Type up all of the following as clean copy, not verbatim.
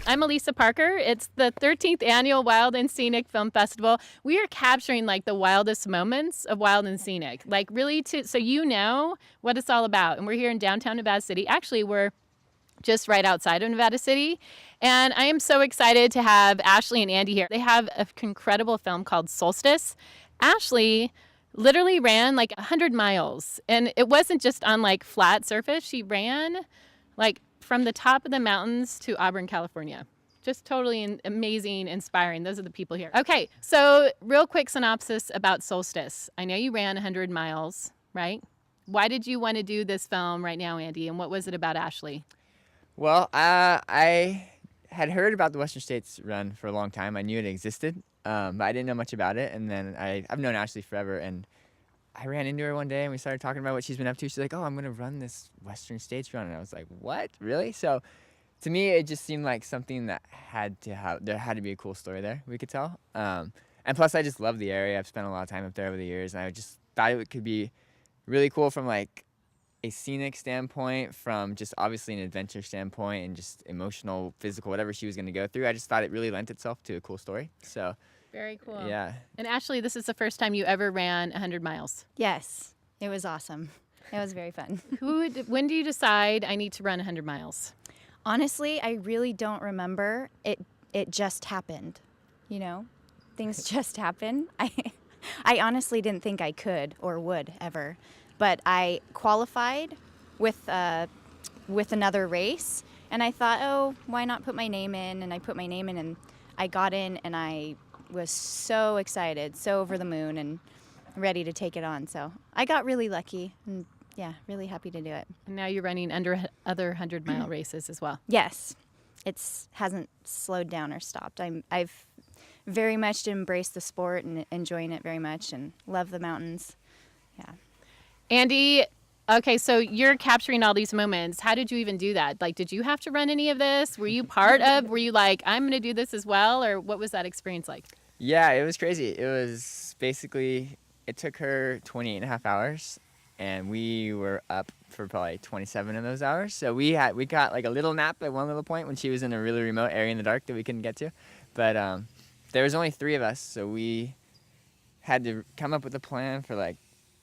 I'm Elisa Parker. It's the 13th annual Wild and Scenic Film Festival. We are capturing like the wildest moments of Wild and Scenic, like really so you know what it's all about. And we're here in downtown Nevada City. Actually, we're just right outside of Nevada City. And I am so excited to have Ashley and Andy here. They have an incredible film called Solstice. Ashley literally ran like 100 miles, and it wasn't just on like flat surface. She ran like from the top of the mountains to Auburn, California. Just totally amazing, inspiring. Those are the people here. Okay, so real quick synopsis about Solstice. I know you ran 100 miles, right? Why did you want to do this film right now, Andy, and what was it about Ashley? Well, I had heard about the Western States Run for a long time. I knew it existed, but I didn't know much about it. And then I've known Ashley forever, and I ran into her one day, and we started talking about what she's been up to. She's like, "Oh, I'm going to run this Western States Run." And I was like, "What? Really?" So to me, it just seemed like something that there had to be a cool story there we could tell. And plus, I just love the area. I've spent a lot of time up there over the years, and I just thought it could be really cool from like a scenic standpoint, from just obviously an adventure standpoint, and just emotional, physical, whatever she was going to go through. I just thought it really lent itself to a cool story. So very cool. Yeah. And Ashley, this is the first time you ever ran 100 miles. Yes, it was awesome. It was very fun. When do you decide I need to run 100 miles? Honestly, I really don't remember. It just happened, you know? Things just happen. I honestly didn't think I could or would ever. But I qualified with another race, and I thought, oh, why not put my name in? And I put my name in, and I got in, and I was so excited, so over the moon, and ready to take it on. So I got really lucky, and yeah, really happy to do it. And now you're running other 100-mile races as well. Yes, it hasn't slowed down or stopped. I've very much embraced the sport and enjoying it very much, and love the mountains. Yeah. Andy, okay, so you're capturing all these moments. How did you even do that? Like, did you have to run any of this? Were you were you like, I'm going to do this as well? Or what was that experience like? Yeah, it was crazy. It was basically, it took her 28 and a half hours, and we were up for probably 27 of those hours. So we got like a little nap at one little point when she was in a really remote area in the dark that we couldn't get to. But there was only 3 of us, so we had to come up with a plan for like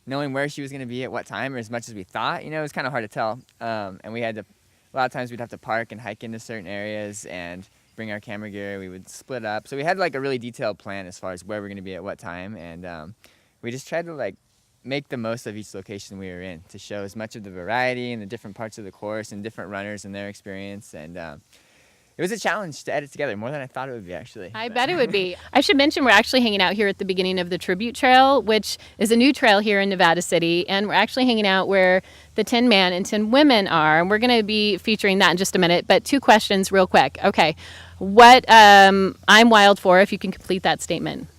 knowing where she was going to be at what time, or as much as we thought. You know, it was kind of hard to tell. And we had to, a lot of times we'd have to park and hike into certain areas and bring our camera gear. We would split up. So we had like a really detailed plan as far as where we're going to be at what time. And we just tried to like make the most of each location we were in to show as much of the variety and the different parts of the course and different runners and their experience. And it was a challenge to edit together, more than I thought it would be, actually. I bet it would be. I should mention we're actually hanging out here at the beginning of the Tribute Trail, which is a new trail here in Nevada City. And we're actually hanging out where the 10 man and 10 women are. And we're going to be featuring that in just a minute. But 2 questions real quick. Okay. What I'm wild for, if you can complete that statement.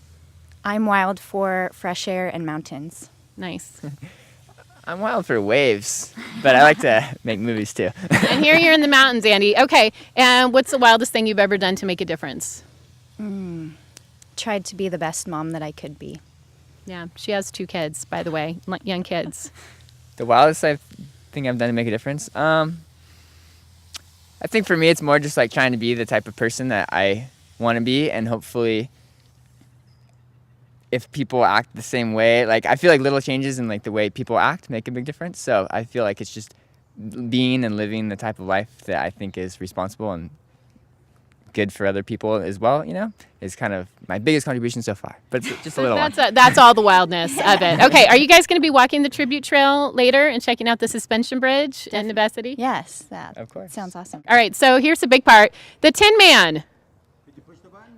I'm wild for fresh air and mountains. Nice. I'm wild for waves, but I like to make movies too. And here you're in the mountains, Andy. Okay, and what's the wildest thing you've ever done to make a difference? Tried to be the best mom that I could be. Yeah, she has 2 kids, by the way, young kids. The wildest thing I've done to make a difference? I think for me it's more just like trying to be the type of person that I want to be, and hopefully if people act the same way, like I feel like little changes in like the way people act make a big difference. So I feel like it's just being and living the type of life that I think is responsible and good for other people as well, you know, is kind of my biggest contribution so far. But it's just a little one. That's all the wildness of it. Okay, are you guys going to be walking the Tribute Trail later and checking out the suspension bridge in Nevada City? Yes, that Of course. sounds awesome. All right, so here's the big part. The 10 man.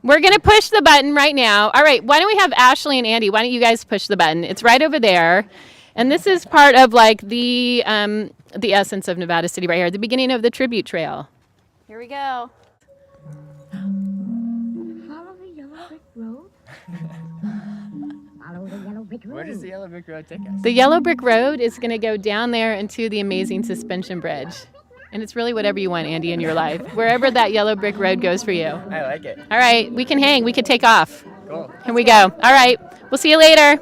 We're going to push the button right now. All right, why don't we have Ashley and Andy? Why don't you guys push the button? It's right over there. And this is part of like the essence of Nevada City right here, the beginning of the Tribute Trail. Here we go. Follow the yellow brick road. Follow the yellow brick road. Where does the yellow brick road take us? The yellow brick road is going to go down there into the amazing suspension bridge. And it's really whatever you want, Andy, in your life. Wherever that yellow brick road goes for you. I like it. All right, we can hang. We can take off. Cool. Here we go. All right, we'll see you later.